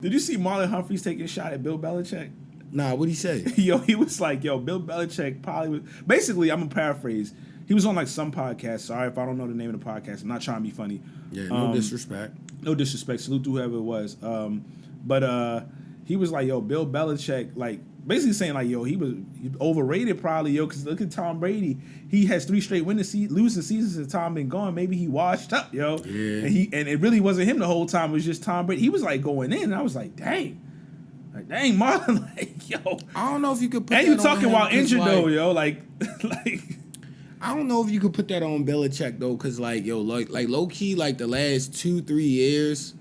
Did you see Marlon Humphreys taking a shot at Bill Belichick? Nah, what'd he say? Yo, he was like, yo, Bill Belichick probably was. Basically, I'm going to paraphrase. He was on like some podcast. Sorry if I don't know the name of the podcast. I'm not trying to be funny. Yeah, no disrespect. No disrespect. Salute to whoever it was. But he was like, yo, Bill Belichick, like, basically saying like, yo, he was overrated probably, yo, because look at Tom Brady. He has 3 straight losing seasons since Tom been gone. Maybe he washed up, yo. Yeah. And it really wasn't him the whole time. It was just Tom Brady. He was like going in, and I was like, dang. Like, dang, Marlon, like, yo. I don't know if you could put and that you talking on him, while injured, like, though, yo. Like, like. I don't know if you could put that on Belichick, though, because, like, yo, like low-key, like, the last 2-3 years,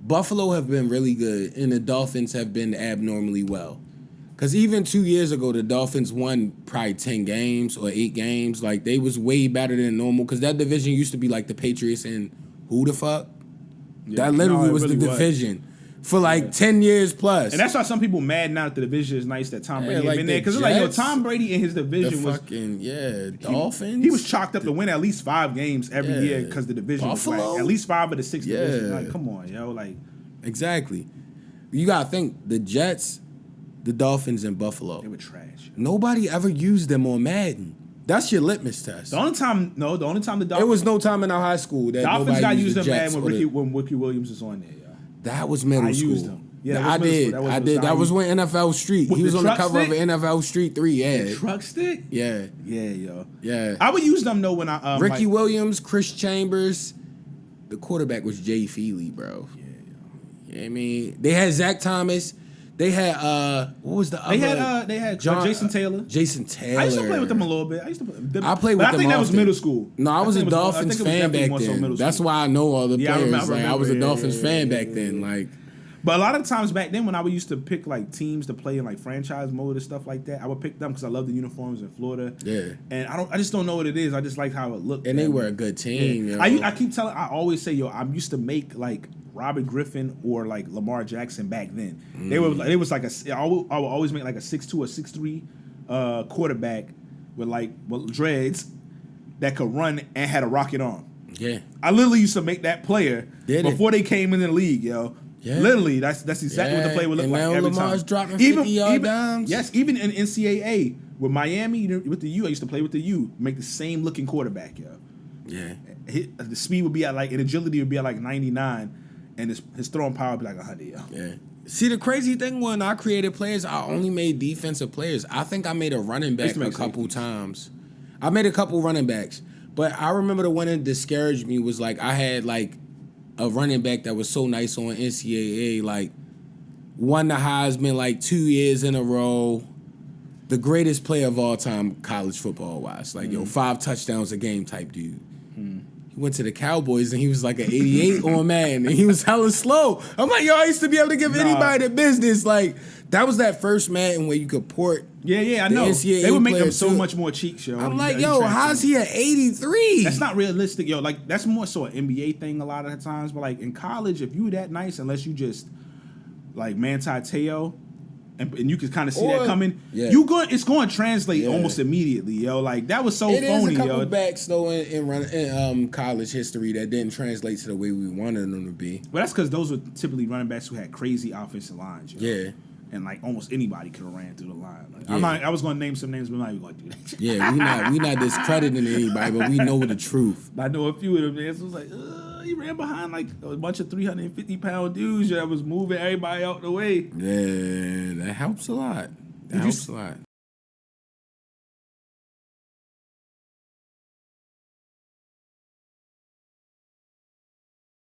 Buffalo have been really good, and the Dolphins have been abnormally well. Because even 2 years ago, the Dolphins won probably 10 games or 8 games. Like, they was way better than normal, because that division used to be like the Patriots and who the fuck? Yeah, that literally was the division. For like 10 years plus. And that's why some people mad now that the division is nice that Tom Brady had been there. Because it's like, yo, Tom Brady in his division was... Dolphins. He was chalked up to win at least 5 games every year because the division was like, at least 5 of the 6 divisions. Like, come on, yo. Like, exactly. You got to think, the Jets, the Dolphins, and Buffalo. They were trash. Nobody ever used them on Madden. That's your litmus test. The only time the Dolphins... It was no time in our high school that Dolphins got used on Madden when Ricky Williams was on there, yo. That was middle school. I used them. Yeah, I did. That was when NFL Street. He was on the cover of NFL Street 3. Yeah. The truck stick. Yeah. Yeah, yo. Yeah. I would use them though when I Ricky Williams, Chris Chambers. The quarterback was Jay Feely, bro. Yeah, yo. You know what I mean? They had Zach Thomas. They had what was the other? They had Jason Taylor. Jason Taylor. I used to play with them a little bit. I played with them. I think that was middle school. No, I was a Dolphins fan back then. That's why I know all the players. I was a Dolphins fan back then. Like, but a lot of times back then when I used to pick like teams to play in like franchise mode and stuff like that, I would pick them because I love the uniforms in Florida. Yeah. And I just don't know what it is. I just like how it looked. And they were a good team. Yeah. I keep telling. I always say, yo, I'm used to make like Robert Griffin or like Lamar Jackson back then. They was like I would always make like a 6'2" or 6'3" quarterback with dreads that could run and had a rocket arm. Yeah. I literally used to make that player before they came in the league, yo. Yeah. Literally, that's exactly what the play would look like every Lamar's time. Dropping 50-yard dimes. Yes, even in NCAA with Miami, with the U, I used to play with the U, make the same looking quarterback, yo. Yeah. The speed would be at like, and agility would be at like 99, and his throwing power would be like 100, yo. Yeah. See, the crazy thing when I created players, I only made defensive players. I think I made a running back a couple times. I made a couple running backs, but I remember the one that discouraged me was like I had like a running back that was so nice on NCAA, like won the Heisman like 2 years in a row. The greatest player of all time, college football wise. Like, 5 touchdowns a game type dude. He went to the Cowboys and he was like an 88 on Madden and he was hella slow. I'm like, yo, I used to be able to give anybody the business. Like, that was that first Madden where you could port. Yeah, I know. NCAA they would make them so much more cheeks, yo. I'm like, yo, how's he at 83? That's not realistic, yo. Like, that's more so an NBA thing a lot of the times. But, like, in college, if you were that nice, unless you just, like, Manti Te'o, and you can kind of see that coming, it's going to translate almost immediately, yo. Like, that was so phony, yo. It is a couple backs, though, in college history that didn't translate to the way we wanted them to be. But that's because those were typically running backs who had crazy offensive lines, yo. Yeah. And like almost anybody could have ran through the line. Like, I was going to name some names, but I'm not even going to do that. Yeah, we not discrediting anybody, but we know the truth. I know a few of them. Man, so it was like, he ran behind like a bunch of 350-pound dudes that was moving everybody out the way. Yeah, that helps a lot. That helps a lot.